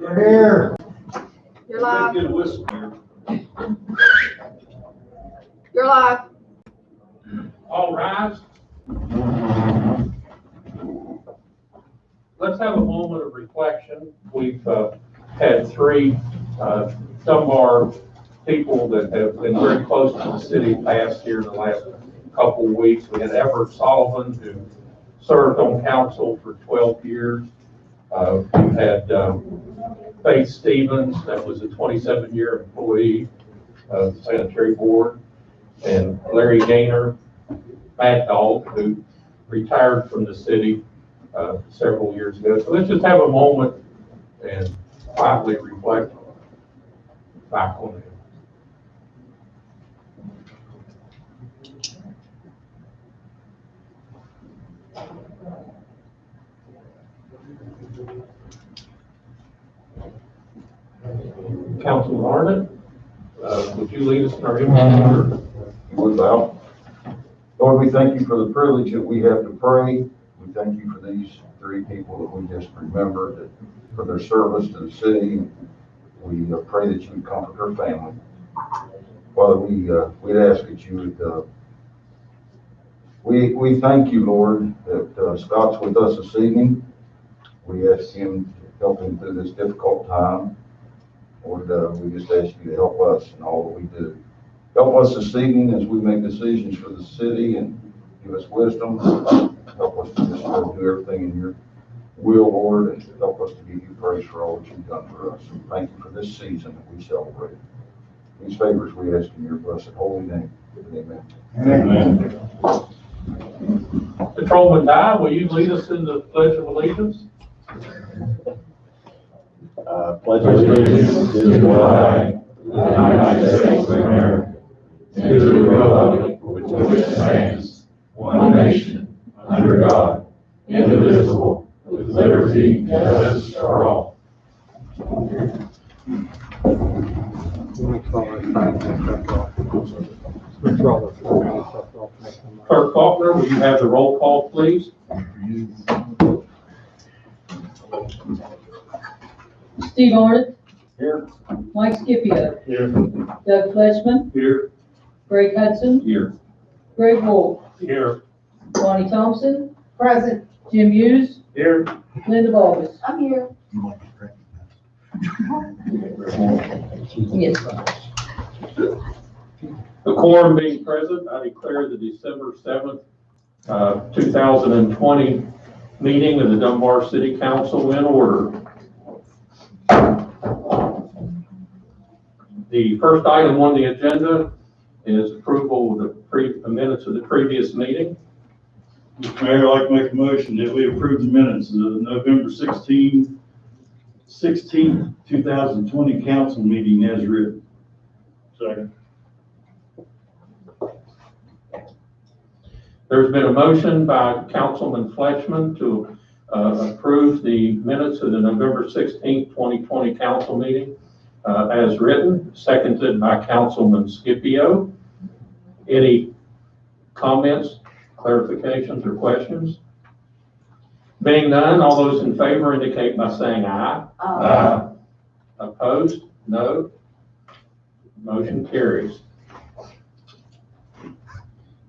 You're here. You're live. Get a whistle here. You're live. All rise. Let's have a moment of reflection. We've had three Dunbar people that have been very close to the city past here in the last couple of weeks. We had Everett Sullivan, who served on council for 12 years. We had Faith Stevens, that was a 27-year employee of the sanitary board, and Larry Gaynor, Mad Dog, who retired from the city several years ago. So let's just have a moment and quietly reflect back on it. Councilman Arnott, would you lead us in our hymn? Would thou? Lord, we thank you for the privilege that we have to pray. We thank you for these three people that we just remembered, for their service to the city. We pray that you would comfort her family. Father, we'd ask that you would, we thank you, Lord, that Scott's with us this evening. We ask him to help him through this difficult time. Lord, we just ask you to help us in all that we do. Help us this evening as we make decisions for the city and give us wisdom. Help us to just do everything in your will, Lord, and help us to give you praise for all that you've done for us. And thank you for this season that we celebrate. These favors we ask in your blessed holy name. Amen. Amen. Patrolman Dye, will you lead us in the Pledge of Allegiance? Pledge allegiance to the flag of the United States of America, to the republic for which it stands, one nation, under God, indivisible, with liberty and justice for all. Clerk Faulkner, will you have the roll call, please? Steve Arnott. Here. Mike Scipio. Here. Doug Fletchman. Here. Greg Hudson. Here. Greg Wolf. Here. Bonnie Thompson. Present. Jim Hughes. Here. Linda Baldus. I'm here. Yes. The quorum being present, I declare the December 7th, 2020 meeting of the Dunbar City Council in order. The first item on the agenda is approval of the minutes of the previous meeting. Mr. Mayor, I'd like to make a motion that we approve the minutes of the November 16th, 2020 council meeting as written. Second. There's been a motion by Councilman Fletchman to approve the minutes of the November 16th, 2020 council meeting as written, seconded by Councilman Scipio. Any comments, clarifications, or questions? Being none, all those in favor indicate by saying aye. Aye. Opposed? No. Motion carries.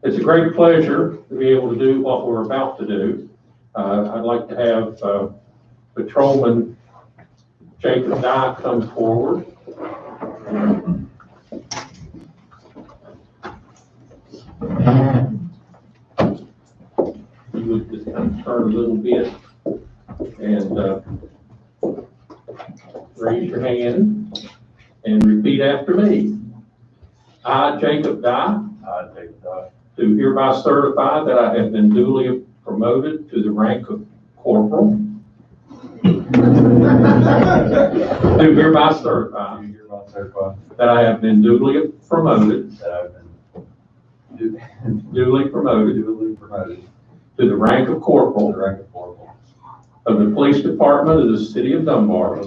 It's a great pleasure to be able to do what we're about to do. I'd like to have Patrolman Jacob Dye come forward. You would just kind of turn a little bit and raise your hand and repeat after me. I, Jacob Dye, do hereby certify that I have been duly promoted to the rank of corporal. Do hereby certify that I have been duly promoted to the rank of corporal of the police department of the city of Dunbar,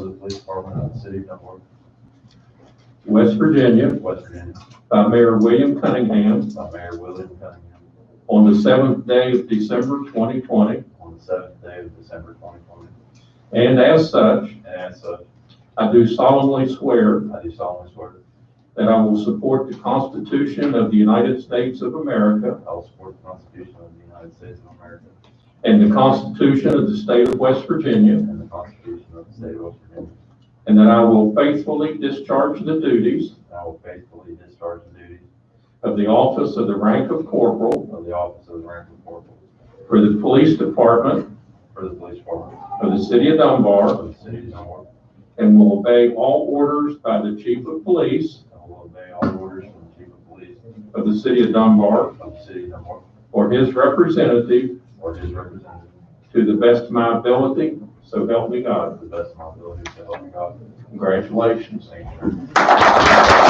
West Virginia, by Mayor William Cunningham, on the 7th day of December 2020, and as such, I do solemnly swear I do solemnly swear that I will support the Constitution of the United States of America I will support the Constitution of the United States of America and the Constitution of the State of West Virginia, and the Constitution of the State of West Virginia. and that I will faithfully discharge the duties And I will faithfully discharge the duties of the office of the rank of corporal of the office of the rank of corporal for the Police Department for the police department of the City of Dunbar, of the city of Dunbar. and will obey all orders by the Chief of Police I will obey all orders from the chief of police of the City of Dunbar of the city of Dunbar or his representative or his representative to the best of my ability, so help me God. to the best of my ability, so help me God. Congratulations. Thank you.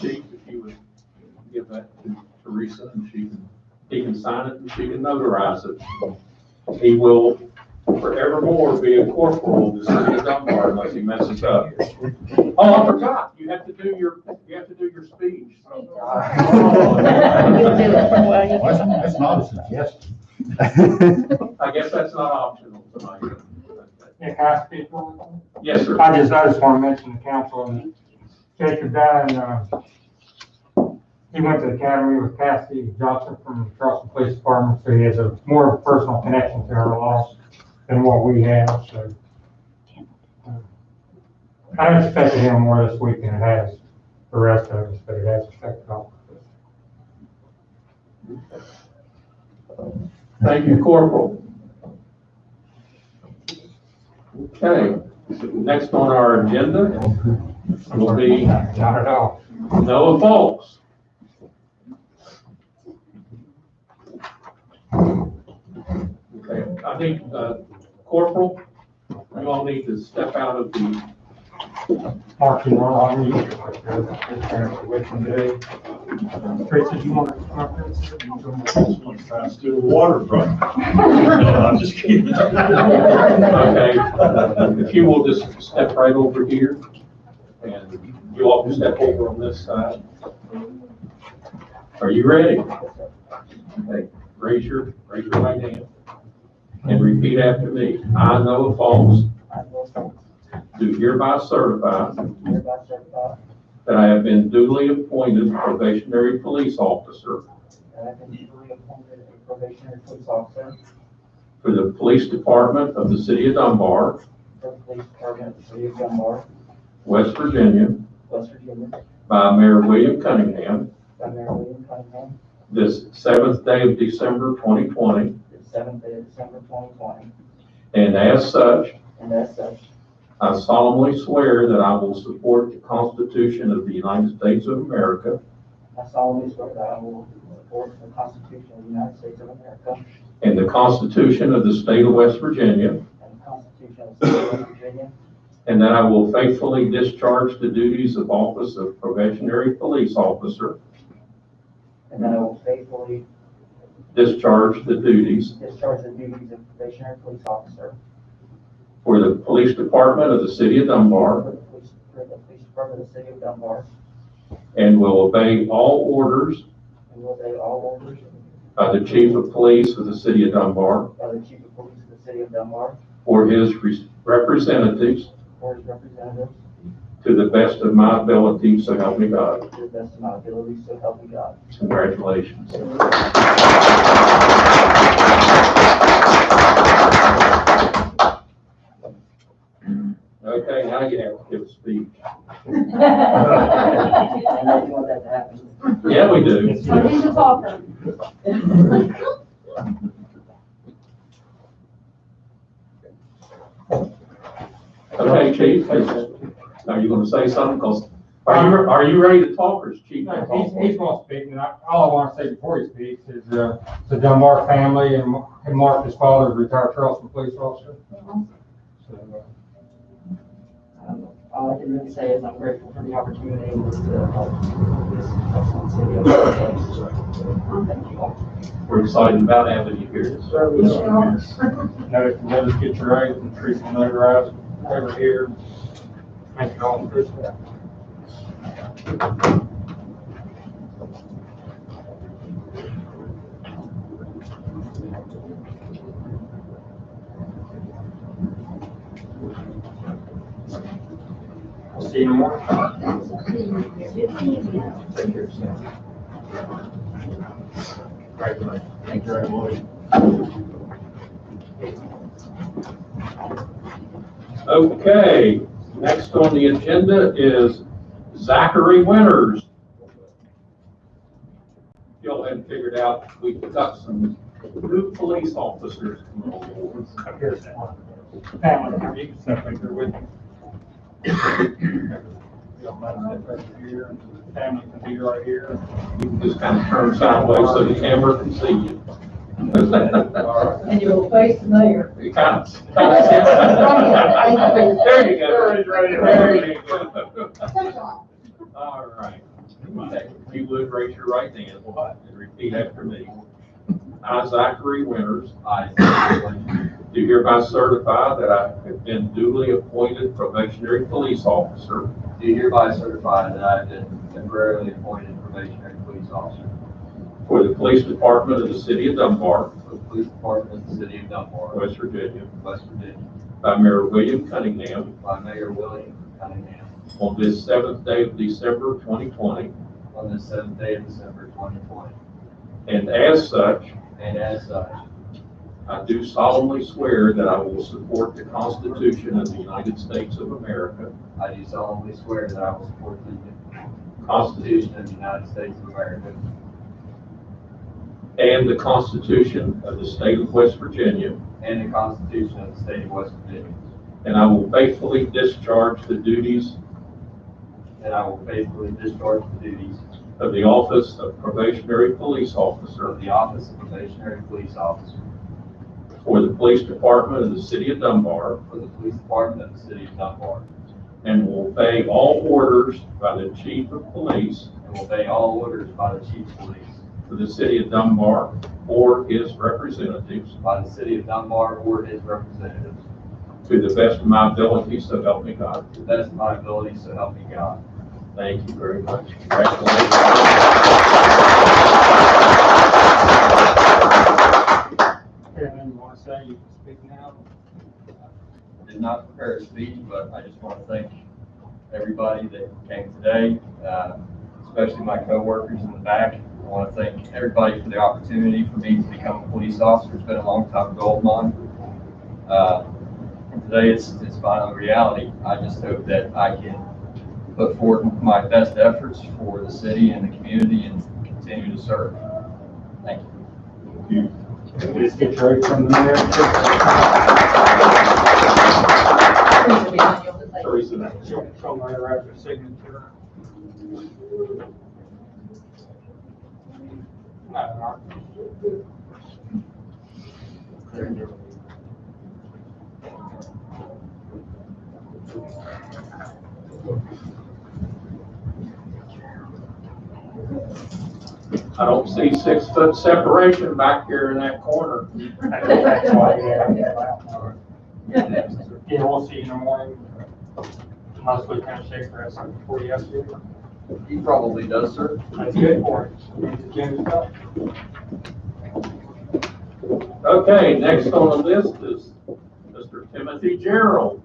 Chief, if you would give that to Teresa, and he can sign it and she can notarize it. He will forevermore be a corporal of the City of Dunbar unless he messes up. Oh, I forgot, you have to do your speech. That's not a suggestion. I guess that's not optional tonight. Yeah, can I speak on it? Yes, sir. I just want to mention the council and Jacob Dunn, he went to the academy with Cassie Johnson from Charleston Police Department, so he has a more personal connection to our laws than what we have, so. I expected him more this week than it has the rest of us, but it has affected all of us. Thank you, Corporal. Okay, next on our agenda will be Not at all. Noah Folks. Okay, I think, Corporal, you all need to step out of the, Mark, you want to unmute with him today? Tracy, do you want to come up here? Trying to do the waterfront. No, I'm just kidding. okay, if you will just step right over here, and you all can step over on this side. Are you ready? Okay, raise your right hand and repeat after me. I, Noah Folks, do hereby certify that I have been duly appointed probationary police officer for the Police Department of the City of Dunbar, West Virginia, by Mayor William Cunningham, this 7th day of December 2020, and as such, I solemnly swear that I will support the Constitution of the United States of America I solemnly swear that I will support the Constitution of the United States of America and the Constitution of the State of West Virginia, and the Constitution of the State of West Virginia, and that I will faithfully discharge the duties of office of probationary police officer, and that I will faithfully discharge the duties discharge the duties of probationary police officer for the Police Department of the City of Dunbar, for the Police Department of the City of Dunbar, and will obey all orders and will obey all orders by the Chief of Police of the City of Dunbar by the Chief of Police of the City of Dunbar or his representatives or his representatives to the best of my ability, so help me God. to the best of my ability, so help me God. Congratulations. Okay, now you have to give a speech. I know you want that to happen. Yeah, we do. He's a talker. Okay, Chief, are you gonna say something? 'Cause are you ready to talk, or is Chief? No, he's going to speak, and all I want to say before he speaks is, the Dunbar family and Mark, his father, is a retired Charleston police officer. So, All I can really say is I'm grateful for the opportunity to help this excellent city. Thank you all. We're excited about having you here. let us get your eggs and treat them notarized over here. Make it all official. See you in the morning. Take care, Sam. Thank you very much. Okay, next on the agenda is Zachary Winters. Y'all hadn't figured out, we've got some new police officers coming on board. Here's one. Family, you can separate her with me. Don't mind that right here. Family can be right here. You can just kind of turn sideways so the camera can see you. And you will face the mayor. You kind of. There you go. There you go. All right. If you would raise your right hand and repeat after me. I, Zachary Winters, do hereby certify that I have been duly appointed probationary police officer Do hereby certify that I have been temporarily appointed probationary police officer for the police department of the city of Dunbar, for the police department of the city of Dunbar, West Virginia, West Virginia, by Mayor William Cunningham by Mayor William Cunningham, on this 7th day of December 2020, on the 7th day of December 2020. and as such, And as such, I do solemnly swear that I will support the Constitution of the United States of America, I do solemnly swear that I will support the Constitution of the United States of America and the Constitution of the state of West Virginia, and the Constitution of the state of West Virginia, and I will faithfully discharge the duties and I will faithfully discharge the duties of the office of probationary police officer of the office of probationary police officer for the police department of the city of Dunbar, for the police department of the city of Dunbar, and will obey all orders by the chief of police and will obey all orders by the chief of police for the city of Dunbar or his representatives by the city of Dunbar or his representatives, to the best of my ability, so help me God. to the best of my ability, so help me God. Thank you very much. Congratulations. Anything you want to say, you can speak now. I did not prepare a speech, but I just want to thank everybody that came today, especially my coworkers in the back. I want to thank everybody for the opportunity for me to become a police officer. It's been a long time goal of mine. And today it's finally reality. I just hope that I can put forth my best efforts for the city and the community and continue to serve. Thank you. Please get your eggs from the mayor. Teresa. Show notarize your signature. No, I don't see 6-foot separation back here in that corner. that's why, yeah, we'll see you in the morning. Mostly kind of shake for us before you have to. He probably does, sir. That's good for it. Jim's up. Okay, next on the list is Mr. Timothy Gerald.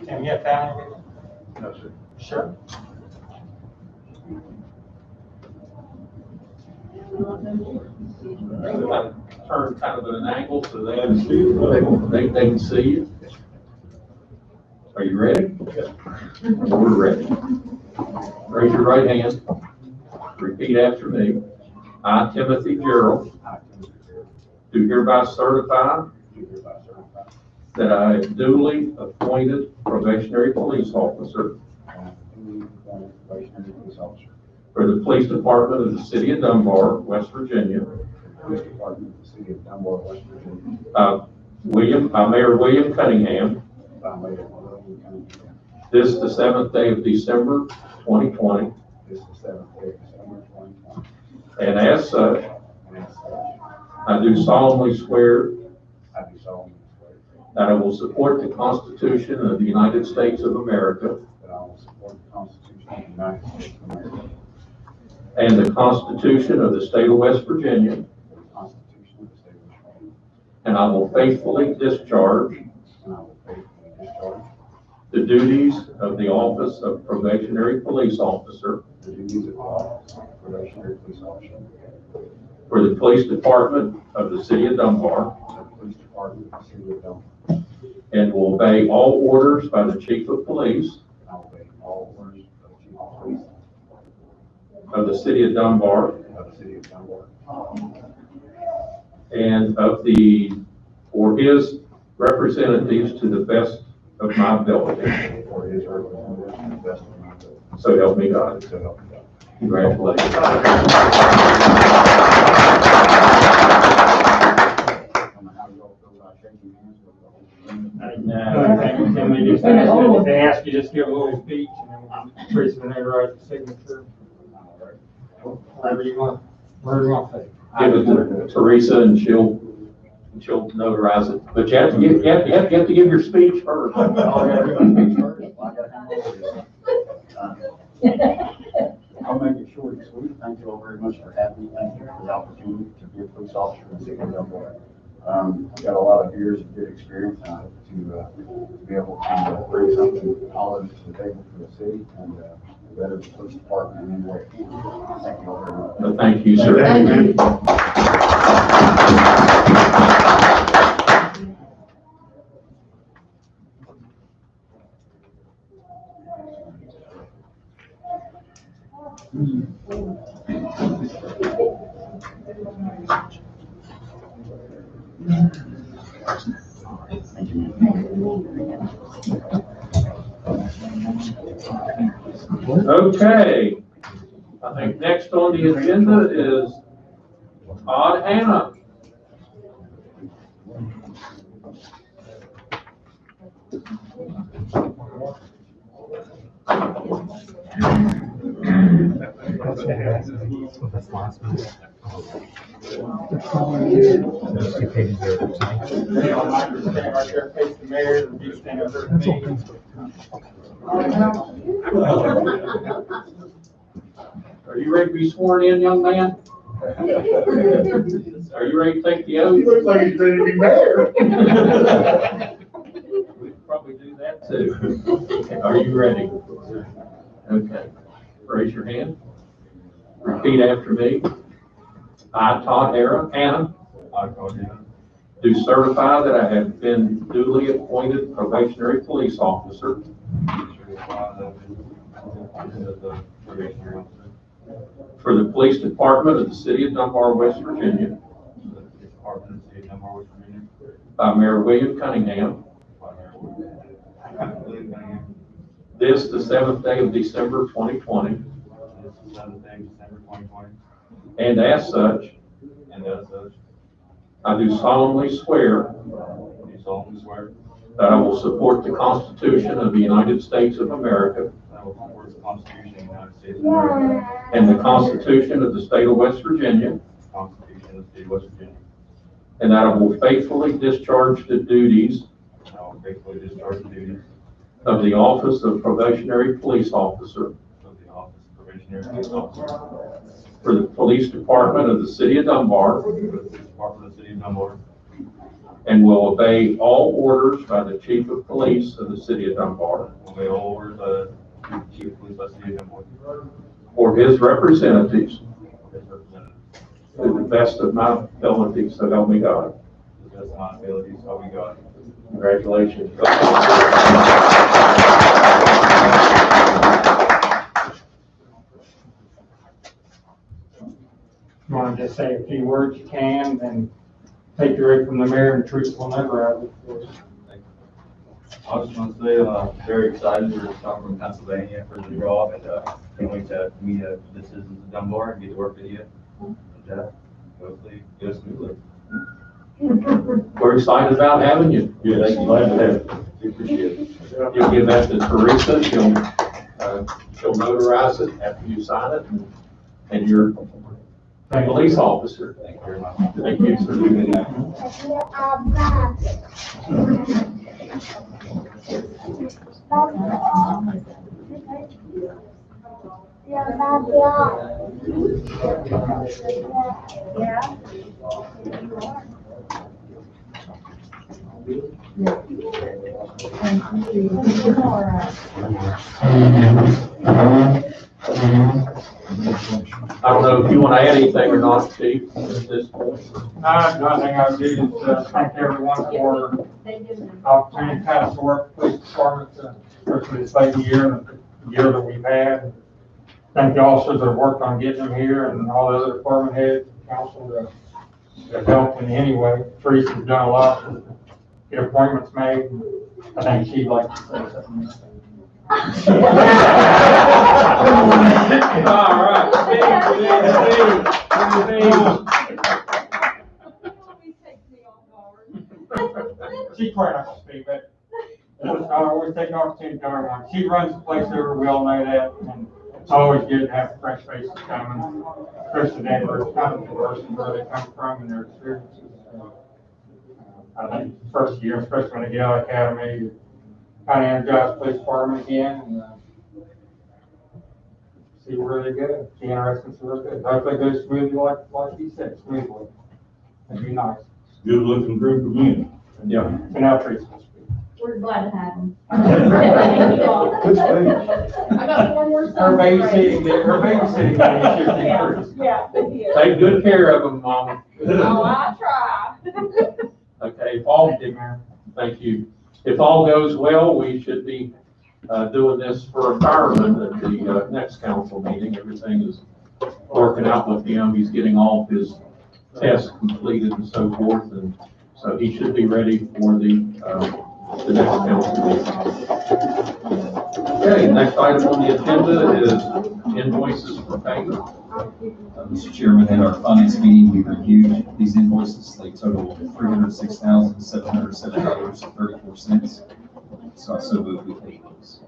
Tim, you have family? No, sir. Sure. Turn kind of at an angle so they can see you. They can see you. Are you ready? We're ready. Raise your right hand. Repeat after me. I, Timothy Gerald, do hereby certify that I am duly appointed probationary police officer for the police department of the city of Dunbar, West Virginia. Police Department of the City of Dunbar, West Virginia. Mayor William Cunningham. By Mayor William Cunningham. This the 7th day of December, 2020. This is the 7th day of December 2020. And as such, And as such, I do solemnly swear I do solemnly swear that I will support the Constitution of the United States of America that I will support the Constitution of the United States of America and the Constitution of the State of West Virginia, and the Constitution of the State of West Virginia. and I will faithfully discharge And I will faithfully discharge the duties of the office of probationary police officer the duties of the office of probationary police officer for the police department of the city of Dunbar, of the Police Department of the City of Dunbar. and will obey all orders by the chief of police And I will obey all orders of the Chief of Police of the city of Dunbar of the City of Dunbar and or his representatives to the best of my ability. for his representative to the best of my ability. So help me God. So help me God. Congratulations. On how you all feel about shaking hands with the whole team. Can we just they ask you just give a little speech and then we'll Teresa and notarize the signature. Whatever you want to say. Give it to Teresa and she'll notarize it. But you have to give your speech first. Oh, yeah, everybody's speech first. Well, I gotta have I'll make it short and sweet. Thank you all very much for having me. Thank you for the opportunity to be a police officer in the city of Dunbar. I've got a lot of years of good experience, and I hope to be able to bring something positive to the table for the city and better the police department in any way I can. Thank you all very much. But thank you, sir. Thank you. Okay. I think next on the agenda is Todd Hannah. Stand right there, face the mayor, and you stand over to me. Are you ready to be sworn in, young man? Are you ready to take the oath? He looks like he's ready to be mayor. We could probably do that too. Are you ready? Okay. Raise your hand. Repeat after me. I, Todd Hannah, do certify that I have been duly appointed probationary police officer for the police department of the city of Dunbar, West Virginia, by Mayor William Cunningham. This the 7th day of December 2020. And as such, I do solemnly swear that I will support the Constitution of the United States of America and the Constitution of the State of West Virginia, and that I will faithfully discharge the duties of the office of probationary police officer for the police department of the city of Dunbar, and will obey all orders by the chief of police of the city of Dunbar or his representatives to the best of my ability, so help me God. Congratulations. want to just say a few words, you can, and take your read from the mayor, and Teresa will never have it. I just want to say, very excited to come from Pennsylvania for the job, and can't wait to meet the citizens of Dunbar and get to work with you. And hopefully go smoothly. We're excited about having you. Yes, glad to have it. We appreciate it. You'll give that to Teresa, she'll notarize it after you sign it, and you're a police officer. Thank you very much. Thank you for doing that. I don't know if you want to add anything or not, Chief, at this point. Nothing I would do is thank everyone for the opportunity to pass the work for the police department, especially this late year and the year that we've had. Thank the officers that have worked on getting them here, and all the other department heads, council that have helped in any way. Teresa's done a lot to get appointments made. I think she'd like to say something. All right, She's quite not gonna speak, but I always take the opportunity to tell everyone, she runs the place over, we all know that, and it's always good to have fresh faces coming, especially that are kind of diverse and where they come from and their experiences. I think first year, especially when they get out of academy, kind of energize the police department again, and see where they go. It's interesting to see where it goes. Hopefully it goes smoothly, like he said, smoothly. It'd be nice. Good looking group of men. Yeah. So now Teresa will speak. We're glad to have him. Good speech. I got one more Her son. babysitting day is shifting. Yeah. Take good care of them, Mama. Oh, I try. Okay, thank you. If all goes well, we should be doing this for a fireman at the next council meeting. Everything is working out with him. He's getting all of his tests completed and so forth, and so he should be ready for the next council meeting. Okay, next item on the agenda is invoices for payment. Mr. Chairman, at our finance meeting, we reviewed these invoices. They total $306,707.34. So I so move we pay those.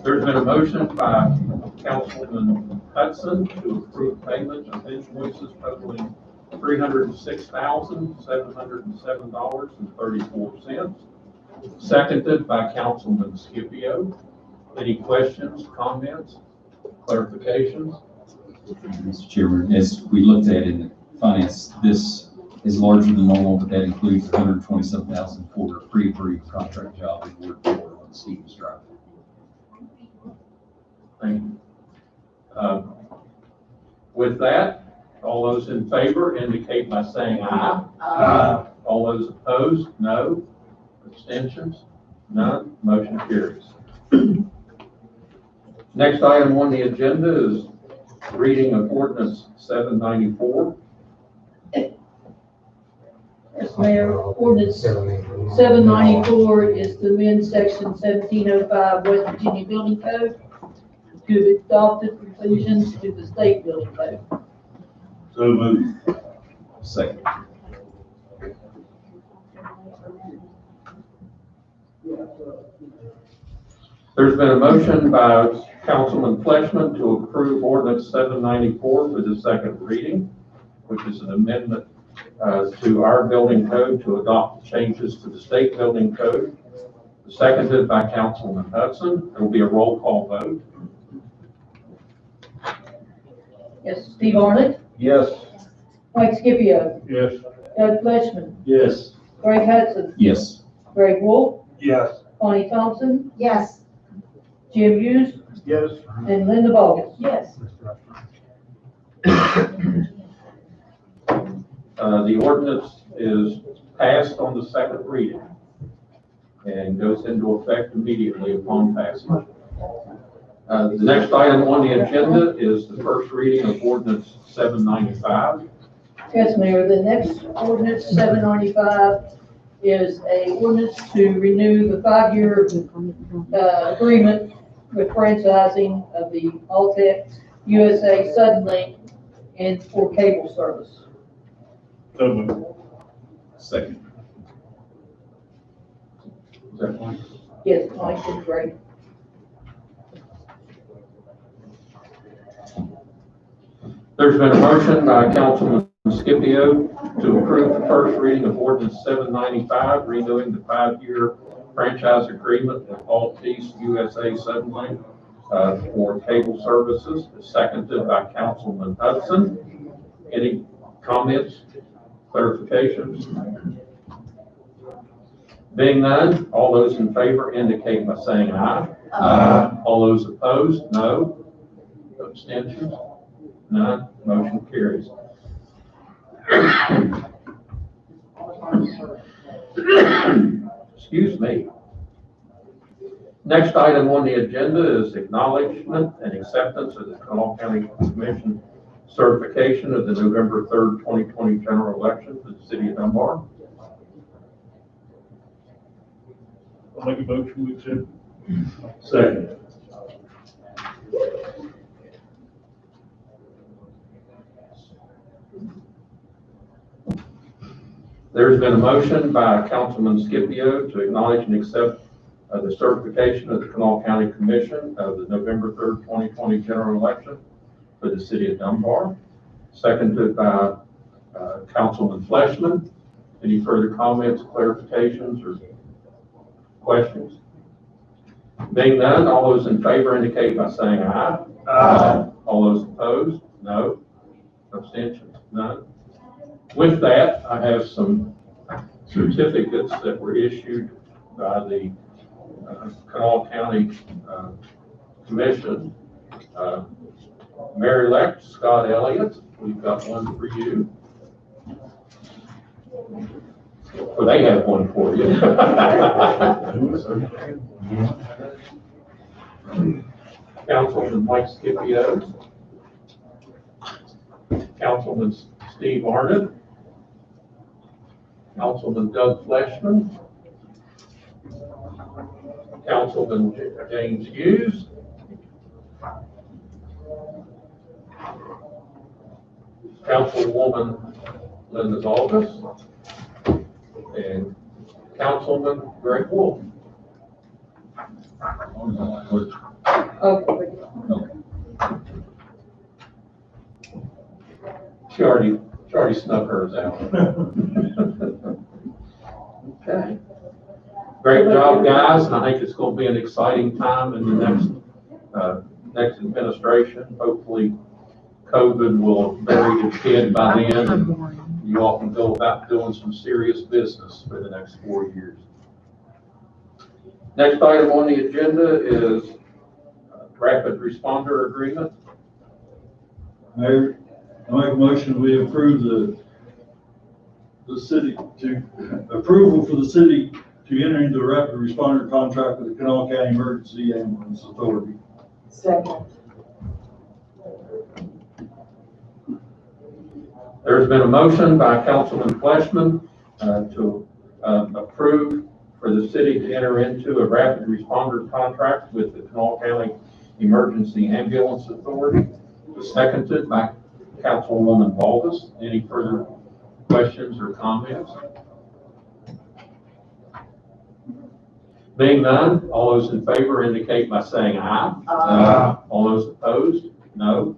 There's been a motion by Councilman Hudson to approve payment of invoices totaling $306,707.34. Seconded by Councilman Scipio. Any questions, comments, clarifications? Mr. Chairman, as we looked at in the finance, this is larger than normal, but that includes $127,000 for a pre-approved contract job in Ward 4 on Stevens Drive. Thank you. With that, all those in favor indicate by saying aye. Aye. All those opposed, no. Abstentions? None. Motion carries. Next item on the agenda is reading of ordinance 794. Yes, Mayor, ordinance 794 is to amend section 1705 West Virginia Building Code to adopt the conclusions to the state building code. So moved. Second. There's been a motion by Councilman Fleshman to approve ordinance 794 for the second reading, which is an amendment to our building code to adopt changes to the state building code. Seconded by Councilman Hudson. There will be a roll call vote. Yes, Steve Arnott, Yes. Mike Scipio, Yes. Doug Fleshman, Yes. Greg Hudson, Yes. Greg Wolf, Yes. Bonnie Thompson, Yes. Jim Hughes, Yes. and Linda Bogus. Yes. The ordinance is passed on the second reading and goes into effect immediately upon passage. The next item on the agenda is the first reading of ordinance 795. Yes, Mayor, the next ordinance, 795, is a ordinance to renew the 5-year agreement with franchising of the Altec USA Suddenlink and for cable service. So moved. Second. Is that one? Yes, Mike did great. There's been a motion by Councilman Scipio to approve the first reading of ordinance 795, renewing the 5-year franchise agreement with Altice USA Suddenlink for cable services, seconded by Councilman Hudson. Any comments, clarifications? Being none, all those in favor indicate by saying aye. Aye. All those opposed, no. Abstentions? None. Motion carries. Excuse me. Next item on the agenda is acknowledgement and acceptance of the Kanawha County Commission certification of the November 3rd, 2020 general election for the city of Dunbar. I'll make a motion, we accept. Second. There's been a motion by Councilman Scipio to acknowledge and accept the certification of the Kanawha County Commission of the November 3rd, 2020 general election for the city of Dunbar, seconded by Councilman Fleshman. Any further comments, clarifications, or questions? Being none, all those in favor indicate by saying aye. Aye. All those opposed, no. Abstentions, none. With that, I have some certificates that were issued by the Kanawha County Commission. Mayor-elect Scott Elliott, we've got one for you. Well, they have one for you. Councilman Mike Scipio. Councilman Steve Arnott. Councilman Doug Fleshman. Councilman James Hughes. Councilwoman Linda Aldous. And Councilman Greg Wolf. Okay. She already snuck hers out. Okay. Great job, guys, and I think it's going to be an exciting time in the next administration. Hopefully, COVID will bury its head by then, and you all can go about doing some serious business for the next 4 years. Next item on the agenda is rapid responder agreement. Mayor, I make a motion, we approve the city approval for the city to enter into a rapid responder contract with the Kanawha County Emergency Ambulance Authority. Second. There's been a motion by Councilman Fleshman to approve for the city to enter into a rapid responder contract with the Kanawha County Emergency Ambulance Authority, seconded by Councilwoman Aldous. Any further questions or comments? Being none, all those in favor indicate by saying aye. Aye. All those opposed, no.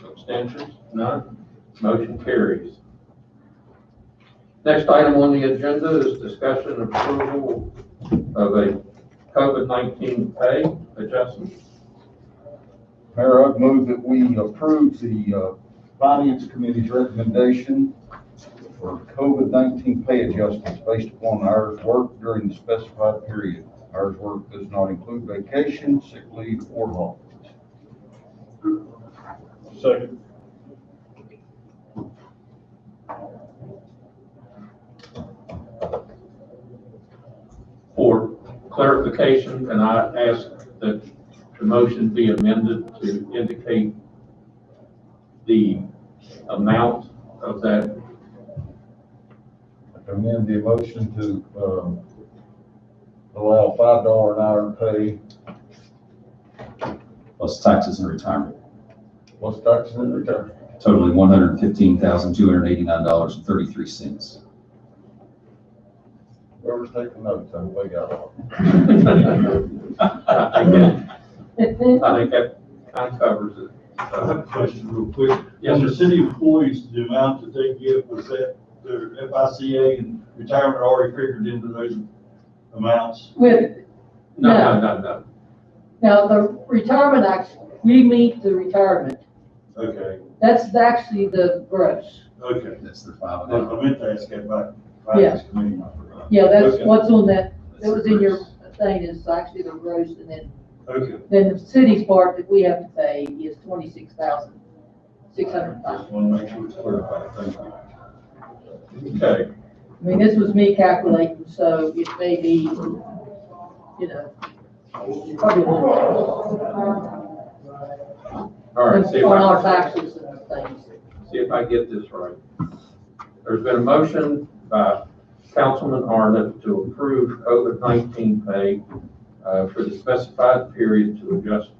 Abstentions, none. Motion carries. Next item on the agenda is discussion and approval of a COVID-19 pay adjustment. Mayor, I'd move that we approve the Finance Committee's recommendation for COVID-19 pay adjustments based upon hours worked during the specified period. Hours worked does not include vacation, sick leave, or holidays. Second. For clarification, can I ask that the motion be amended to indicate the amount of that. Amend the motion to, allow $5 an hour pay. Plus taxes and retirement, What's taxes in return? totaling $115,289.33. Whoever's taking notes, I way got it. I think that kind of covers it. I have a question real quick. Yes, On the sir. city employees, the amount that they give, was that their FICA and retirement already figured into those amounts? With, No. now, the retirement act, we meet the retirement. Okay, That's actually the gross. okay. That's their $5 an I hour. meant to ask that back. Yeah. Committee, I forgot. Yeah, that's Okay. what's on that, that was in your thing is actually the gross, and Okay. then the city's part that we have to pay is $26,605. Just want to make sure it's clarified. Thank you. Okay, I mean, this was me calculating, so it may be, you know, probably all right, see if on our I, taxes and things. see if I get this right. There's been a motion by Councilman Arnott to approve COVID-19 pay for the specified period to adjust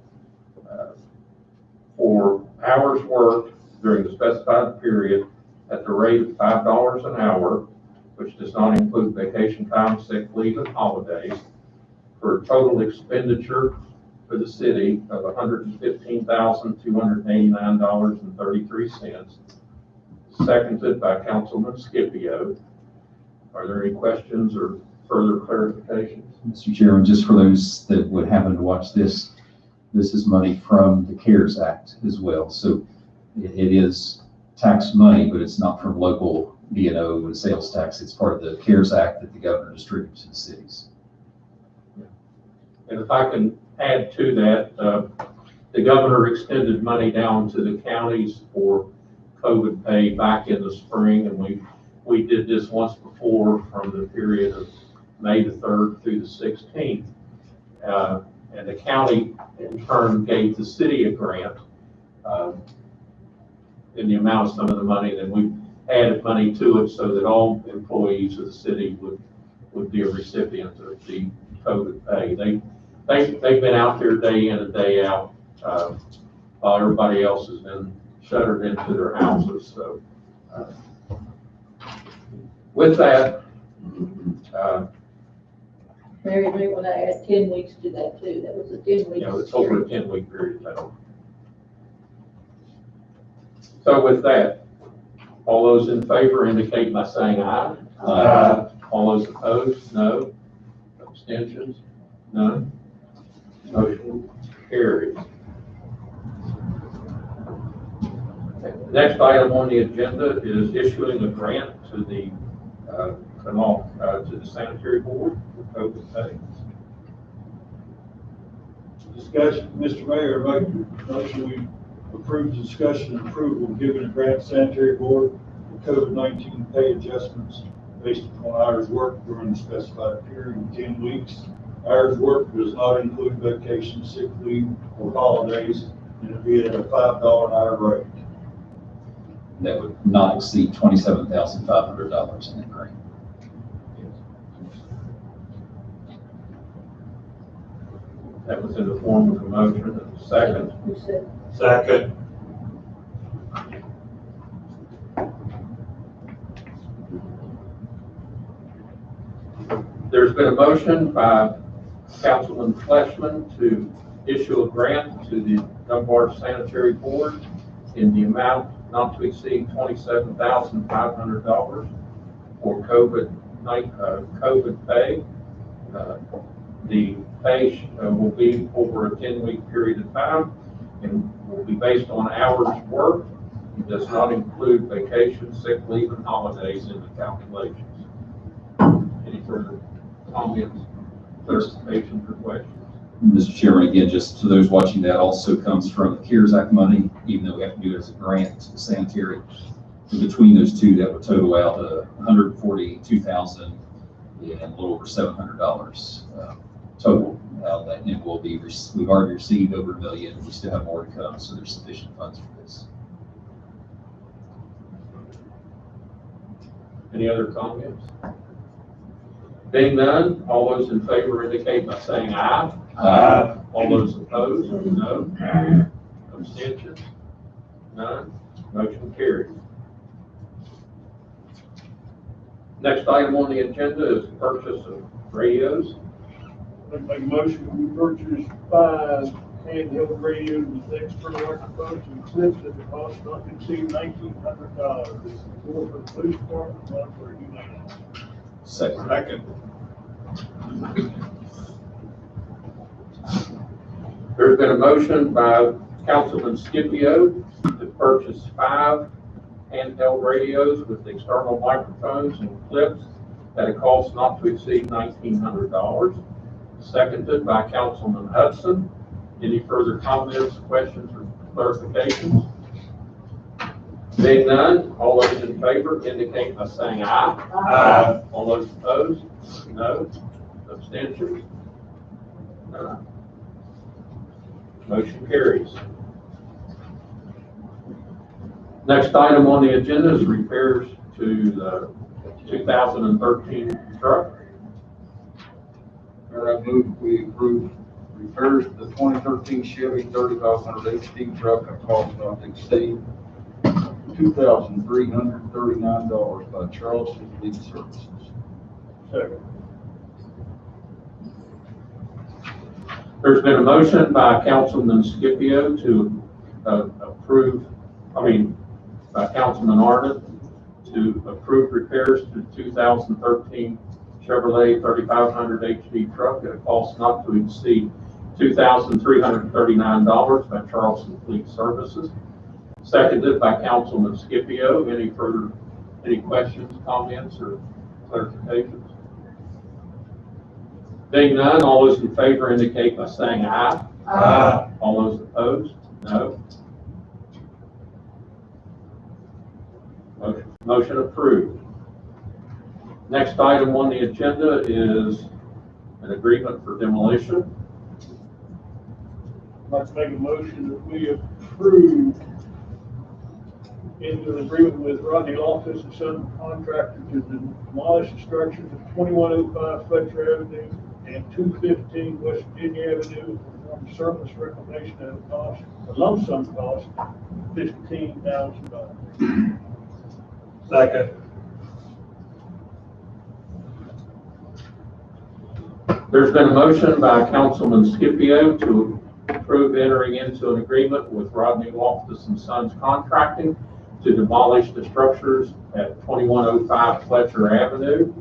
for hours worked during the specified period at the rate of $5 an hour, which does not include vacation time, sick leave, and holidays, for a total expenditure for the city of $115,289.33, seconded by Councilman Scipio. Are there any questions or further clarifications? Mr. Chairman, just for those that would happen to watch this, this is money from the CARES Act as well. So it is tax money, but it's not from local B&O and sales tax. It's part of the CARES Act that the governor distributes to the cities. And if I can add to that, the governor extended money down to the counties for COVID pay back in the spring, and we did this once before from the period of May the 3rd through the 16th. And the county in turn gave the city a grant in the amount of some of the money, and we added money to it so that all employees of the city would be a recipient of the COVID pay. They've been out there day in and day out while everybody else has been shuttered into their houses. So with that, Mary, may want to add 10 weeks to that too. That was a 10 week. it's over a 10-week period of time. So with that, all those in favor indicate by saying aye. Aye. All those opposed, no. Abstentions, none. Motion carries. The next item on the agenda is issuing a grant to the to the sanitary board for COVID pay. Discussion, Mr. Mayor, I make a motion we approve discussion and approval of giving a grant to sanitary board for COVID-19 pay adjustments based upon hours worked during the specified period of 10 weeks. Hours worked does not include vacation, sick leave, or holidays, and it'll be at a $5 an hour rate. That would not exceed $27,500 in that grant. That was in the form of a motion. Second. Who said? Second. There's been a motion by Councilman Fleshman to issue a grant to the Dunbar Sanitary Board in the amount not to exceed $27,500 for COVID pay. The pay will be over a 10-week period of time and will be based on hours worked. It does not include vacation, sick leave, and holidays in the calculations. Any further comments, clarifications, or questions? Mr. Chairman, again, just to those watching, that also comes from the CARES Act money, even though we have to do it as a grant to the sanitary. So between those two, that would total out $142,000 and a little over $700 total out of that and we've already received over $1 million. We still have more to come, so there's sufficient funds for this. Any other comments? Being none, all those in favor indicate by saying aye. Aye. All those opposed, no. Abstentions? None. Motion carries. Next item on the agenda is purchase of radios. I'd make a motion, we purchase 5 handheld radios with extra microphones and clips at the cost not to exceed $1,900. This is 4 for the police department, 1 for UNIT. Second. There's been a motion by Councilman Scipio to purchase 5 handheld radios with external microphones and clips at a cost not to exceed $1,900. Seconded by Councilman Hudson. Any further comments, questions, or clarifications? Being none, all those in favor indicate by saying aye. Aye. All those opposed, no. Abstentions? None. Motion carries. Next item on the agenda is repairs to the 2013 truck. Mayor, I move we approve repairs to the 2013 Chevy 3500 HD truck at cost not to exceed $2,339 by Charleston Fleet Services. Second. There's been a motion by Councilman Scipio to by Councilman Arnott to approve repairs to the 2013 Chevrolet 3500 HD truck at a cost not to exceed $2,339 by Charleston Fleet Services. Seconded by Councilman Scipio. Any questions, comments, or clarifications? Being none, all those in favor indicate by saying aye. Aye. All those opposed, no. Motion approved. Next item on the agenda is an agreement for demolition. I'd like to make a motion that we approve into an agreement with Rodney Loftus and Son Contractor to demolish the structures of 2105 Fletcher Avenue and 215 West Virginia Avenue, perform surface reclamation at a lump sum cost, $15,000. Second. There's been a motion by Councilman Scipio to approve entering into an agreement with Rodney Loftus and Sons Contracting to demolish the structures at 2105 Fletcher Avenue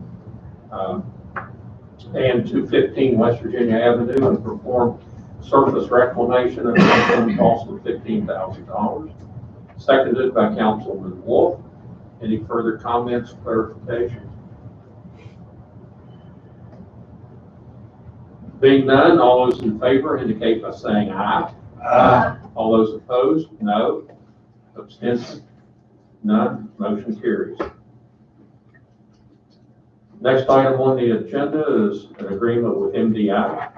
and 215 West Virginia Avenue and perform surface reclamation at a maximum cost of $15,000. Seconded by Councilman Wolf. Any further comments, clarifications? Being none, all those in favor indicate by saying aye. Aye. All those opposed, no. Abstentions? None. Motion carries. Next item on the agenda is an agreement with MDI.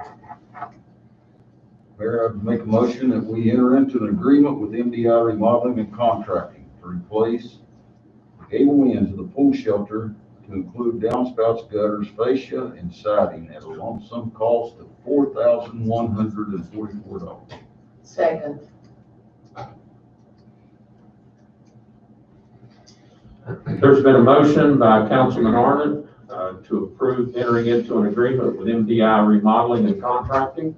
Mayor, I'd make a motion that we enter into an agreement with MDI Remodeling and Contracting to replace gable ends of the pool shelter to include downspouts, gutters, fascia, and siding at a lump sum cost of $4,144. Second. There's been a motion by Councilman Arnott to approve entering into an agreement with MDI Remodeling and Contracting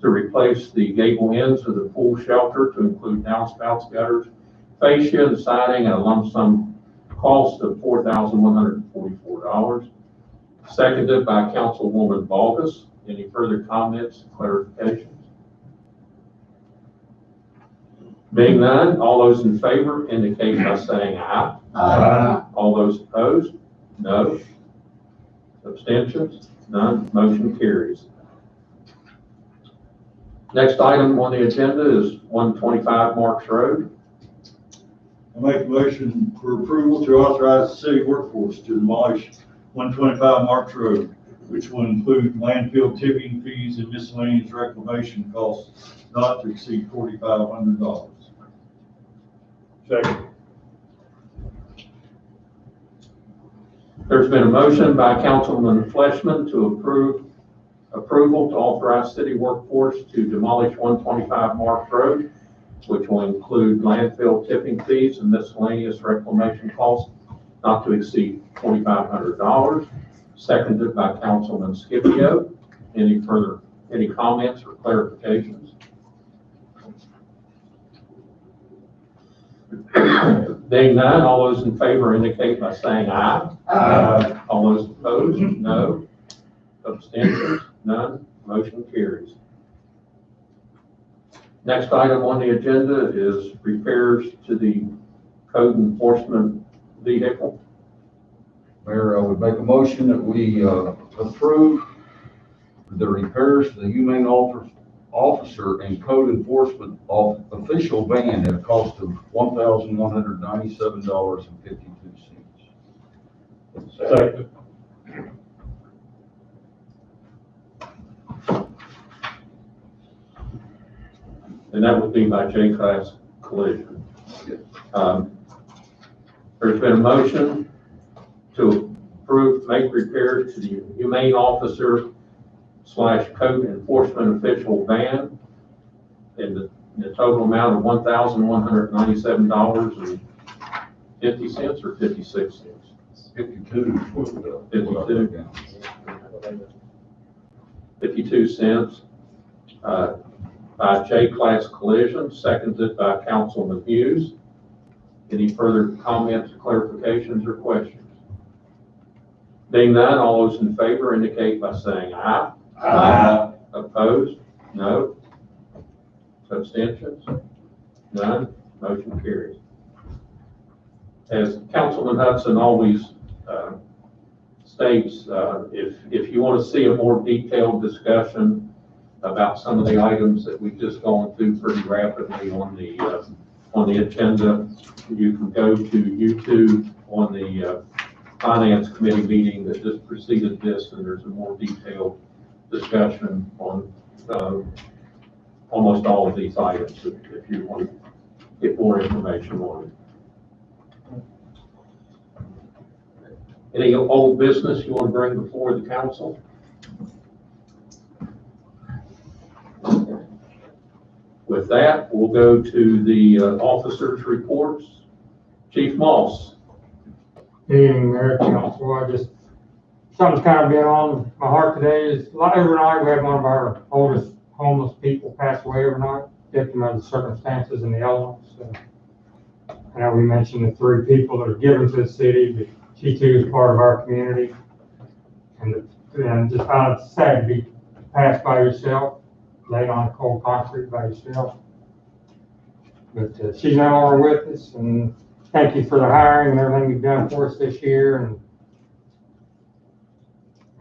to replace the gable ends of the pool shelter to include downspouts, gutters, fascia, and siding at a lump sum cost of $4,144. Seconded by Councilwoman Balgus. Any further comments, clarifications? Being none, all those in favor indicate by saying aye. Aye. All those opposed, no. Abstentions? None. Motion carries. Next item on the agenda is 125 Marks Road. I make a motion for approval to authorize the city workforce to demolish 125 Marks Road. which will include landfill tipping fees and miscellaneous reclamation costs not to exceed $4,500. Second. There's been a motion by Councilman Fleshman to approval to authorize city workforce to demolish 125 Marks Road, which will include landfill tipping fees and miscellaneous reclamation costs not to exceed $4,500. Seconded by Councilman Scipio. Any comments or clarifications? Being none, all those in favor indicate by saying aye. Aye. All those opposed, no. Abstentions, none. Motion carries. Next item on the agenda is repairs to the code enforcement vehicle. Mayor, I would make a motion that we approve the repairs to the humane officer and code enforcement official van at a cost of $1,197.52. Second. And that would be by J-Class collision. There's been a motion to approve, make repairs to the humane officer / code enforcement official van in the total amount of $1,197.50 or 56 cents. 52 cents. By J-Class collision, seconded by Councilman Hughes. Any further comments, clarifications, or questions? Being none, all those in favor indicate by saying aye. Aye. Opposed? No. Abstentions? None. Motion carries. As Councilman Hudson always states, if you want to see a more detailed discussion about some of the items that we've just gone through pretty rapidly on the agenda, you can go to YouTube on the Finance Committee meeting that just preceded this, and there's a more detailed discussion on almost all of these items if you want to get more information on it. Any old business you want to bring before the council? With that, we'll go to the officers' reports. Chief Moss. Good evening, Mayor, Council. Something's kind of been on my heart today is overnight we had one of our oldest homeless people pass away overnight, victim of the circumstances and the elements. I know we mentioned the 3 people that are given to the city, but she too is part of our community. And just found it sad to be passed by yourself, laid on cold concrete by yourself. But she's no longer with us, and thank you for the hiring and everything you've done for us this year.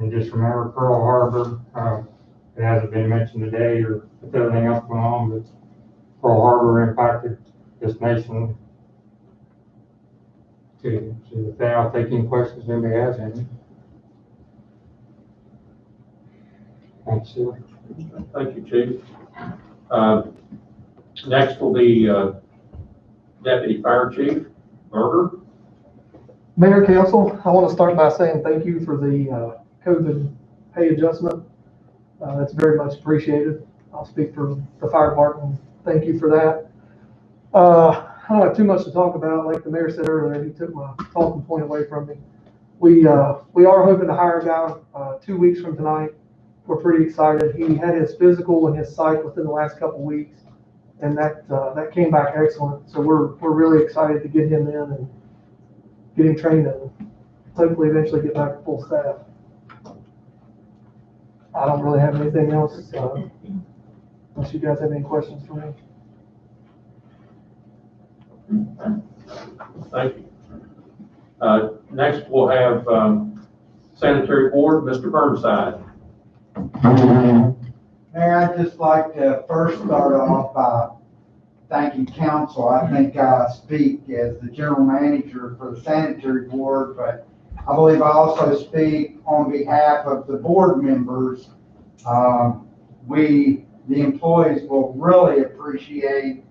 And just remember Pearl Harbor. It hasn't been mentioned today or with everything else going on, but Pearl Harbor impacted this nation too. So with that, I'll take any questions anybody has any. Thanks, sir. Thank you, Chief. Next will be Deputy Fire Chief Berger. Mayor, Council, I want to start by saying thank you for the COVID pay adjustment. That's very much appreciated. I'll speak for the fire department. Thank you for that. I don't have too much to talk about. Like the mayor said earlier, he took my talking point away from me. We are hoping to hire a guy 2 weeks from tonight. We're pretty excited. He had his physical and his psych within the last couple of weeks, and that came back excellent. So we're really excited to get him in and get him trained and hopefully eventually get back to full staff. I don't really have anything else, unless you guys have any questions for me. Thank you. Next, we'll have Sanitary Board, Mr. Burnside. Mayor, I'd just like to first start off by thanking council. I think I speak as the general manager for the Sanitary Board, but I believe I also speak on behalf of the board members. The employees will really appreciate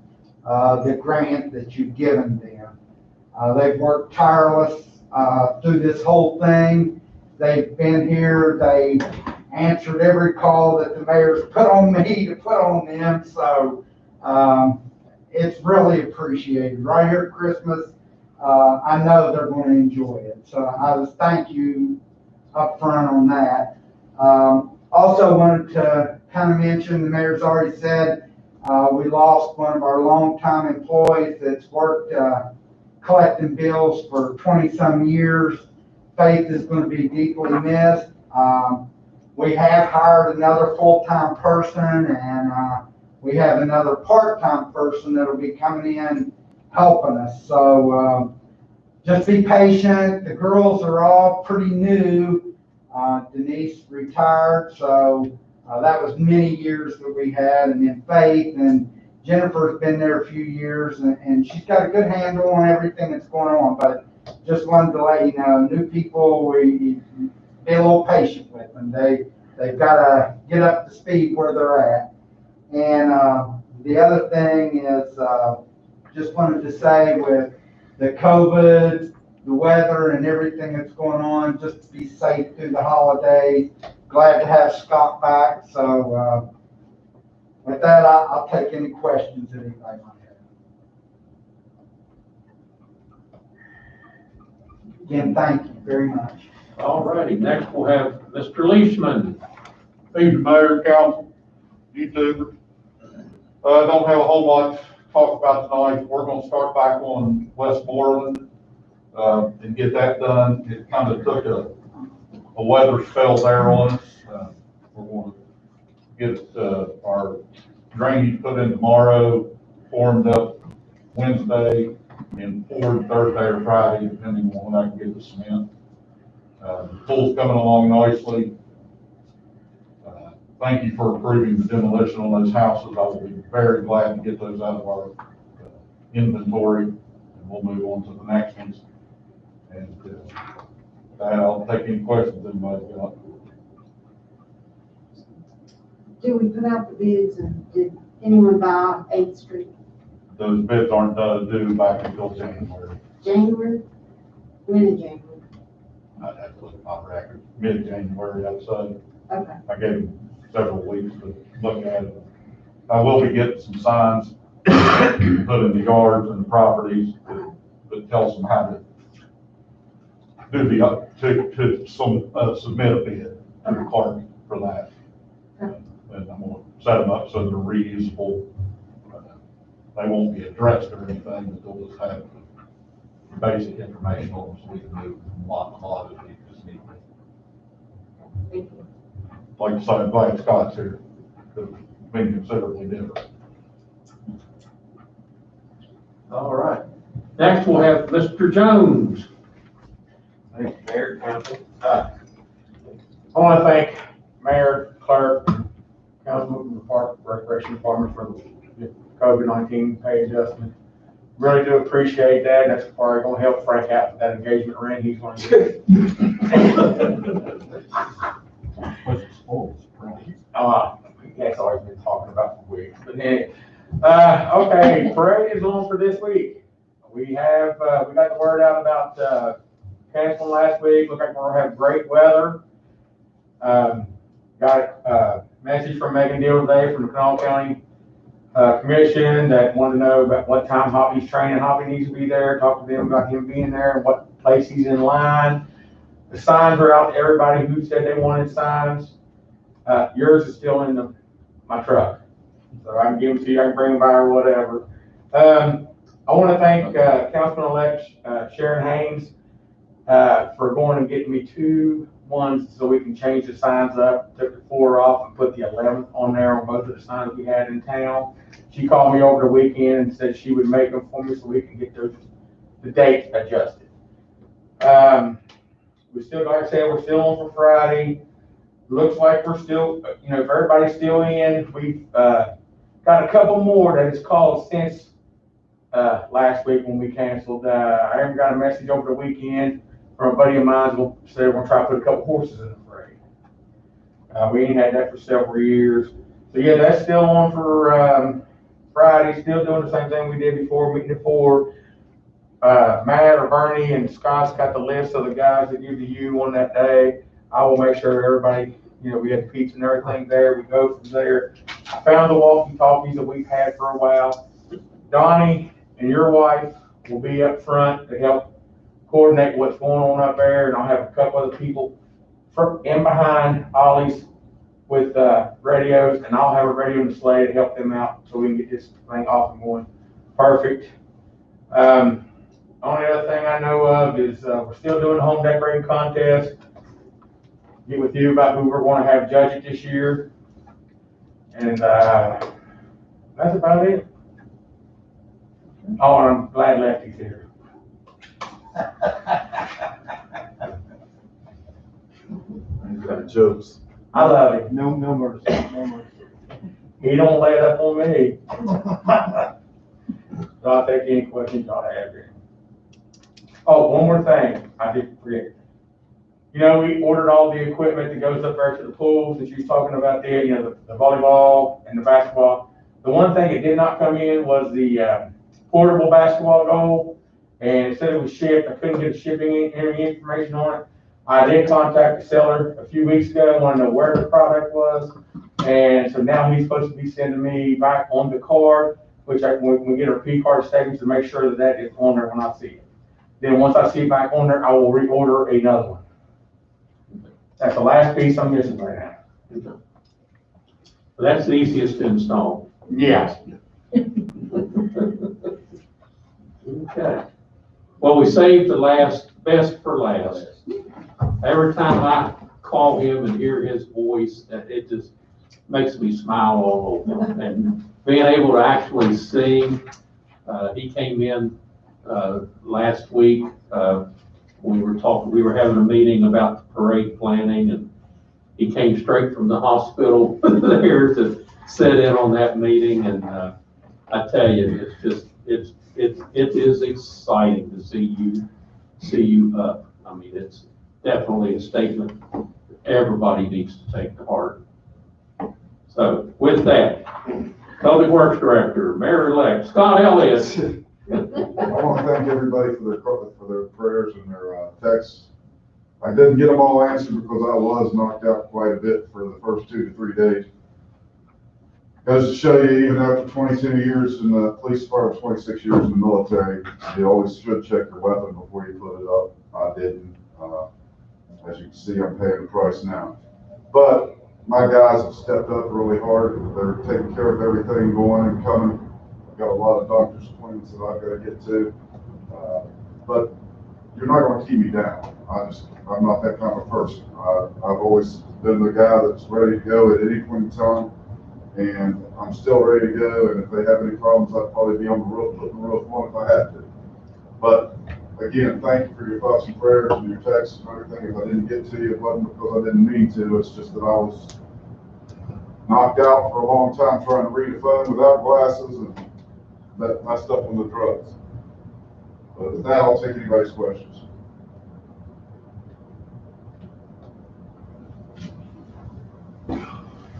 the grant that you've given them. They've worked tireless through this whole thing. They've been here, they answered every call that the mayor's put on me to put on them, so it's really appreciated. Right here at Christmas, I know they're going to enjoy it, so I just thank you up front on that. Also wanted to kind of mention, the mayor's already said, we lost one of our longtime employees that's worked collecting bills for 20-some years. Faith is going to be deeply missed. We have hired another full-time person, and we have another part-time person that'll be coming in helping us. So just be patient. The girls are all pretty new. Denise retired, so that was many years that we had, and then Faith, and Jennifer's been there a few years, and she's got a good handle on everything that's going on. But just wanted to let you know, new people, we be a little patient with them. They've got to get up to speed where they're at. And the other thing is, just wanted to say, with the COVID, the weather, and everything that's going on, just to be safe through the holidays. Glad to have Scott back. So with that, I'll take any questions that anybody might have. Again, thank you very much. All righty, next we'll have Mr. Leishman. Thank you, Mayor, Council, YouTube. Don't have a whole lot to talk about tonight. We're gonna start back on Westmoreland, and get that done. It kind of took a weather spell there on us. We're gonna get, our drainage put in tomorrow, formed up Wednesday, and poured Thursday or Friday, depending on when I can get the cement. The pool's coming along nicely. Thank you for approving the demolition on those houses. I will be very glad to get those out of our inventory, and we'll move on to the next ones. And I'll take any questions anybody's got. Do we put out the bids, and did anyone buy 8th Street? Those bids aren't due back until January. January? When in January? I'd have to look at my record, mid-January, I'd say. Okay. I gave them several weeks to look at it. I will be getting some signs put in the yards and the properties that tells them how to do to submit a bid to the clerk for that. And I'm gonna set them up so they're reusable. They won't be addressed or anything, but they'll just have basic information on them so we can move from lot to lot if we just need to. Thank you. Like I said, I'm glad Scott's here. It's been considerably different. All right, next we'll have Mr. Jones. Thank you, Mayor, Council. I want to thank Mayor, Clerk, Councilman from the Park Recreation Department for the COVID-19 pay adjustment. Really do appreciate that. That's probably going to help Frank out with that engagement ring he's going to get. That's always been talking about for weeks. But anyway, okay, parade is on for this week. We got the word out about canceling last week. Look like we're gonna have great weather. Got a message from Megan Deal today from the Kanawha County Commission that wanted to know about what time Hoppy's training. Hoppy needs to be there. Talk to them about him being there and what place he's in line. The signs are out to everybody who said they wanted signs. Yours is still in my truck, so I can give them to you. I can bring them by or whatever. I want to thank Councilman-elect Sharon Haynes for going and getting me 2 ones so we can change the signs up. Took the 4 off and put the 11th on there on both of the signs we had in town. She called me over the weekend and said she would make them for me so we can get the date adjusted. We still, like I said, we're still on for Friday. Looks like we're still, if everybody's still in, we've got a couple more that has called since last week when we canceled. I even got a message over the weekend from a buddy of mine, who said we're gonna try to put a couple horses in the fray. We ain't had that for several years. So yeah, that's still on for, Friday, still doing the same thing we did before, meeting at 4. Matt or Bernie and Scott's got the list of the guys that give to you on that day. I will make sure everybody, we had the pizza and everything there. We go from there. I found the walkie-talkies that we've had for a while. Donnie and your wife will be up front to help coordinate what's going on up there, and I'll have a couple other people in behind Ollie's with radios, and I'll have a radio display to help them out so we can get this thing off and going. Perfect. Only other thing I know of is we're still doing the home decorating contest. Get with you about who we're going to have judge it this year. And that's about it. Oh, and I'm glad Lefty's here. Jokes. I love him. No mercy, no mercy. He don't lay it up on me. So I'll take any questions y'all have here. Oh, one more thing, I did forget. We ordered all the equipment that goes up there to the pools that you was talking about there, the volleyball and the basketball. The one thing that did not come in was the portable basketball goal, and it said it was shipped. I couldn't get shipping any information on it. I did contact the seller a few weeks ago, want to know where the product was, and so now he's supposed to be sending me back on the card, which when we get our P card statements to make sure that is on there when I see it. Then once I see it back on there, I will reorder another one. That's the last piece I'm missing right now. That's the easiest to install. Yeah. Okay. Well, we saved the best for last. Every time I call him and hear his voice, it just makes me smile all over. And being able to actually sing, he came in last week. We were having a meeting about the parade planning, and he came straight from the hospital there to sit in on that meeting. And I tell you, it is exciting to see you up. I mean, it's definitely a statement everybody needs to take to heart. So with that, Public Works Director, Mayor-elect Scott Elliott. I want to thank everybody for their prayers and their texts. I didn't get them all answered because I was knocked out quite a bit for the first 2 to 3 days. Goes to show you, even after 22 years in the police department, 26 years in the military, you always should check your weapon before you put it up. I didn't. As you can see, I'm paying the price now. But my guys have stepped up really hard. They're taking care of everything going and coming. I've got a lot of doctor's appointments that I've got to get to. But you're not going to keep me down. I'm not that kind of person. I've always been the guy that's ready to go at any point in time. And I'm still ready to go. And if they have any problems, I'd probably be on the roof, putting the roof on if I had to. But again, thank you for your thoughts and prayers and your texts and everything. If I didn't get to you, it wasn't because I didn't mean to. It's just that I was knocked out for a long time trying to read a phone without glasses and that messed up on the drugs. But with that, I'll take anybody's questions.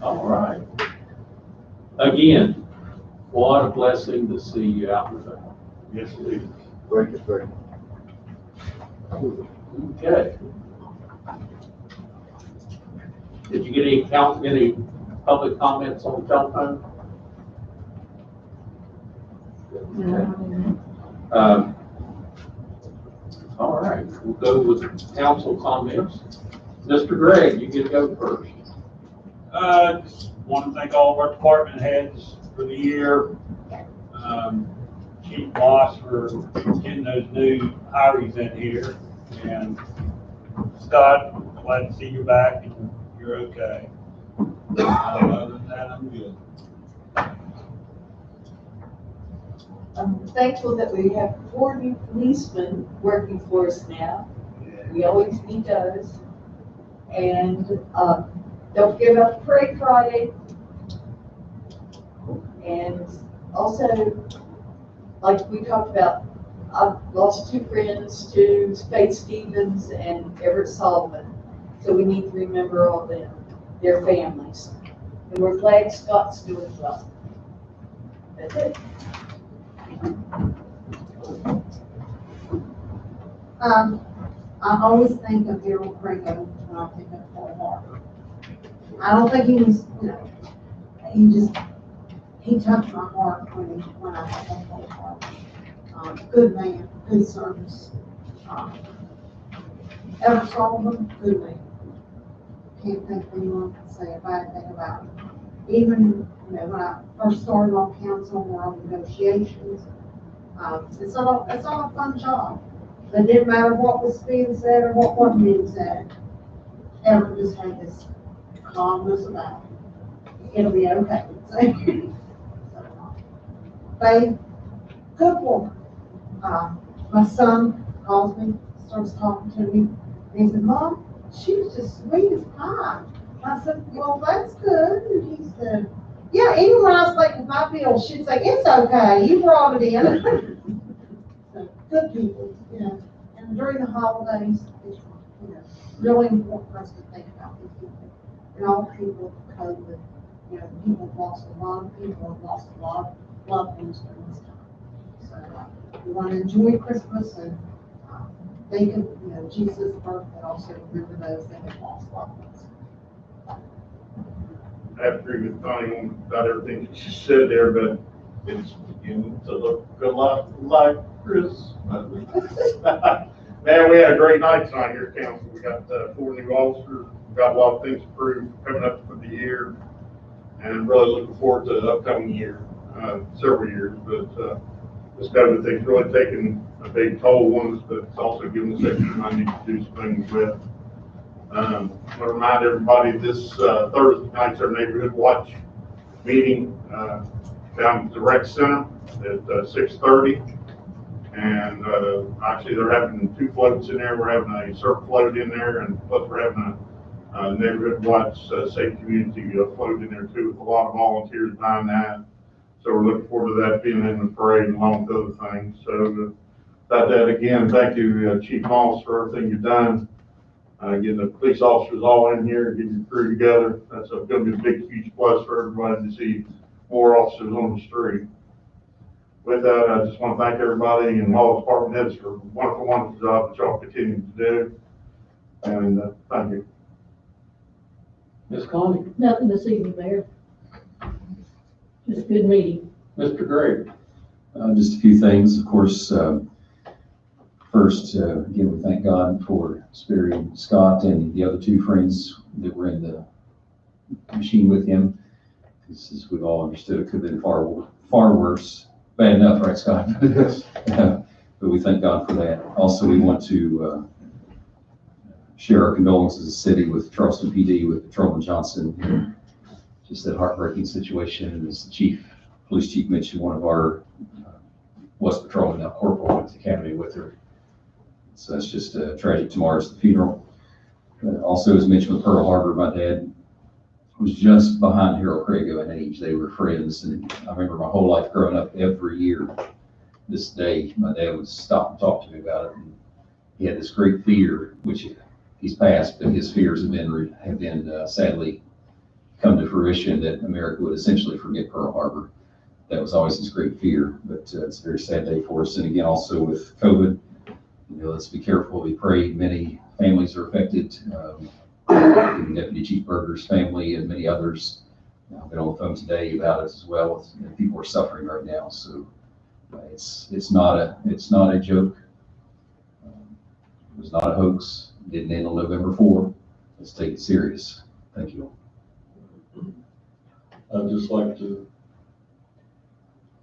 All right. Again, what a blessing to see you out and about. Yes, please. Thank you, thank you. Okay. Did you get any public comments on the telephone? All right, we'll go with council comments. Mr. Gregg, you get to go first. Just want to thank all of our department heads for the year. Chief Moss for getting those new hires in here. And Scott, glad to see you back and you're okay. Other than that, I'm good. I'm thankful that we have 4 new policemen working for us now. We always need those. And don't give up Parade Friday. And also, like we talked about, I've lost two friends to Faith Stevens and Everett Sullivan. So we need to remember all them, their families. And we're glad Scott's doing well. That's it. I always think of Harold Crago when I think of Pearl Harbor. I don't think he was, he touched my heart when I had that Pearl Harbor. Good man, good service. Ever Sullivan, good man. Can't think of anyone can say a bad thing about him. Even, when I first started on council, we're on negotiations. It's not a fun job. It didn't matter what was being said or what wasn't being said. Everett just had this calmness about it. It'll be okay. Faith, good woman. My son calls me, starts talking to me, and he said, Mom, she was just sweet as pie. I said, well, that's good. And he said, yeah, even when I was making my bill, she'd say, it's okay, you brought it in. So, good people, and during the holidays, it's, really important for us to think about these people. And all people of COVID, people have lost a lot of people, have lost a lot of loved ones during this time. So we want to enjoy Christmas and think of, Jesus' birth, and also remember those that have lost loved ones. I agree with Connie on about everything that she said there, but it's beginning to look a lot like Christmas. Man, we had a great night tonight here at council. We got 4 new officers. We got a lot of things approved coming up for the year, and really looking forward to the upcoming year, several years. But this COVID thing's really taken a big toll on us, but it's also given us extra money to do some things with. I want to remind everybody this Thursday night's our neighborhood watch meeting down at the rec center at 6:30. And actually, they're having 2 floats in there. We're having a surf float in there, and plus we're having a neighborhood watch safe community float in there too, with a lot of volunteers behind that. So we're looking forward to that being in the parade along with other things. So about that again, thank you, Chief Moss, for everything you've done. Getting the police officers all in here, getting the crew together. That's going to be a big, huge plus for everybody to see more officers on the street. With that, I just want to thank everybody and all the department heads for a wonderful, wonderful job that y'all continue to do. And thank you. Ms. Connie? Nothing this evening, Mayor. Just a good meeting. Mr. Gregg? Just a few things, of course. First, again, we thank God for sparing Scott and the other 2 friends that were in the machine with him. This is, we've all understood, it could have been far worse. Bad enough, right, Scott? Yes. But we thank God for that. Also, we want to share our condolences as a city with Charleston PD, with Patrolman Johnson. Just that heartbreaking situation. And as the police chief mentioned, one of our West Patrolman, now corporal, went to academy with her. So that's just tragic. Tomorrow's the funeral. Also, as mentioned with Pearl Harbor, my dad was just behind Harold Crago in age. They were friends, and I remember my whole life growing up, every year, this day, my dad would stop and talk to me about it. And he had this great fear, which he's passed, but his fears have been sadly come to fruition, that America would essentially forget Pearl Harbor. That was always his great fear, but it's a very sad day for us. And again, also with COVID, let's be careful. We pray. Many families are affected. Deputy Chief Berger's family and many others. I've been on the phone today about it as well. People are suffering right now, so it's not a joke. It was not a hoax. It didn't end on November 4. Let's take it serious. Thank you. I'd just like to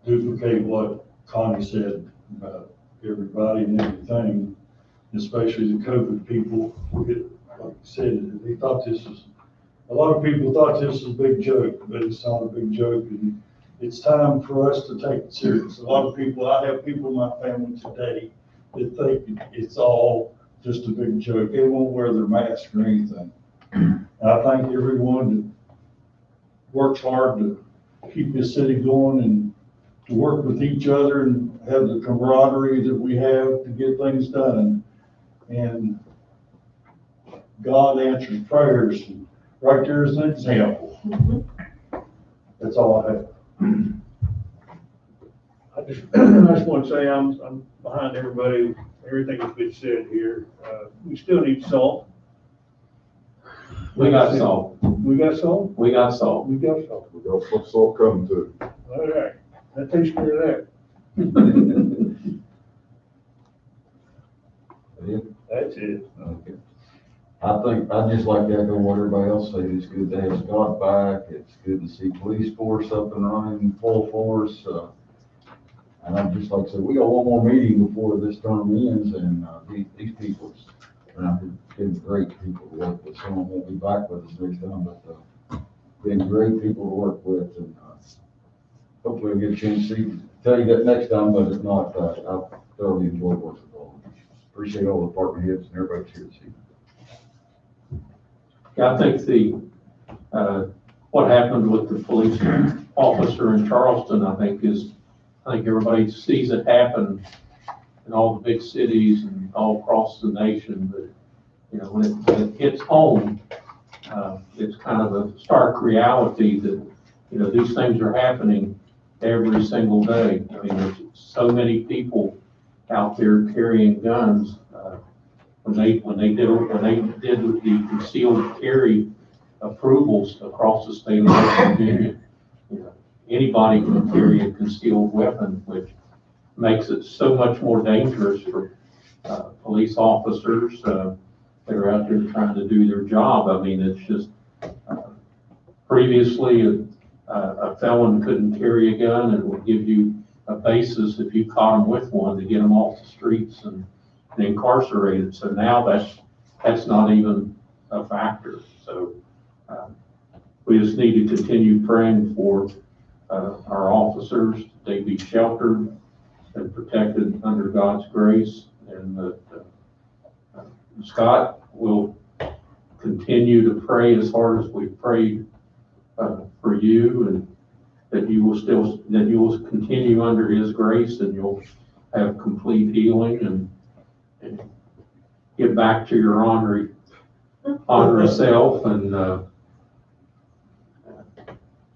duplicate what Connie said about everybody and everything, especially the COVID people. Like you said, they thought a lot of people thought this was a big joke, but it's not a big joke. And it's time for us to take it serious. A lot of people, I have people in my family today that think it's all just a big joke. They won't wear their mask or anything. And I thank everyone that works hard to keep this city going and to work with each other and have the camaraderie that we have to get things done. And God answers prayers. Right there is an example. That's all I have. I just want to say I'm behind everybody, everything that's been said here. We still need salt. We got salt. We got salt? We got salt. We got salt. We got some salt coming too. All right, that takes care of that. That's it. Okay. I'd just like to echo what everybody else said. It's good to have Scott back. It's good to see police force up and running full force. And I'd just like to say, we got one more meeting before this term ends, and these people are been great people to work with. Some of them won't be back with us next time, but been great people to work with, and hopefully we'll get a chance to tell you that next time, but if not, I've thoroughly enjoyed working with all of you. Appreciate all the department heads and everybody here this evening. Yeah, I think what happened with the police officer in Charleston, I think everybody sees it happen in all the big cities and all across the nation, but, you know, when it hits home, it's kind of a stark reality that, you know, these things are happening every single day. I mean, there's so many people out there carrying guns. When they did the concealed carry approvals across the state of West Virginia, you know, anybody can carry a concealed weapon, which makes it so much more dangerous for police officers that are out there trying to do their job. I mean, it's just previously a felon couldn't carry a gun, and it would give you a basis if you caught them with one to get them off the streets and incarcerated. So now that's not even a factor. So we just need to continue praying for our officers. They be sheltered and protected under God's grace, and that Scott will continue to pray as hard as we've prayed for you, and that you will continue under his grace, and you'll have complete healing and get back to your honor self. And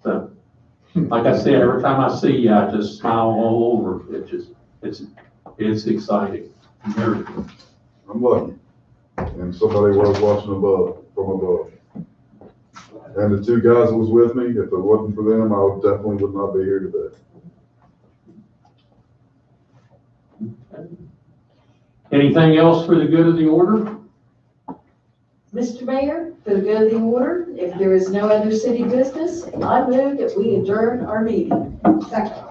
so, like I said, every time I see you, I just smile all over. It's exciting. I'm lucky. And somebody was watching from above. And the two guys that was with me, if it wasn't for them, I definitely would not be here today. Anything else for the good of the order? Mr. Mayor, for the good of the order, if there is no other city business, I move that we adjourn our meeting. Second.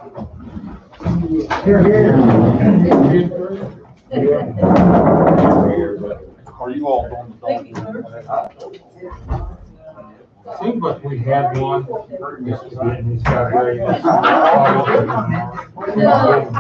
Are you all going to? Thank you, sir. Seems like we had one. He's got a- No.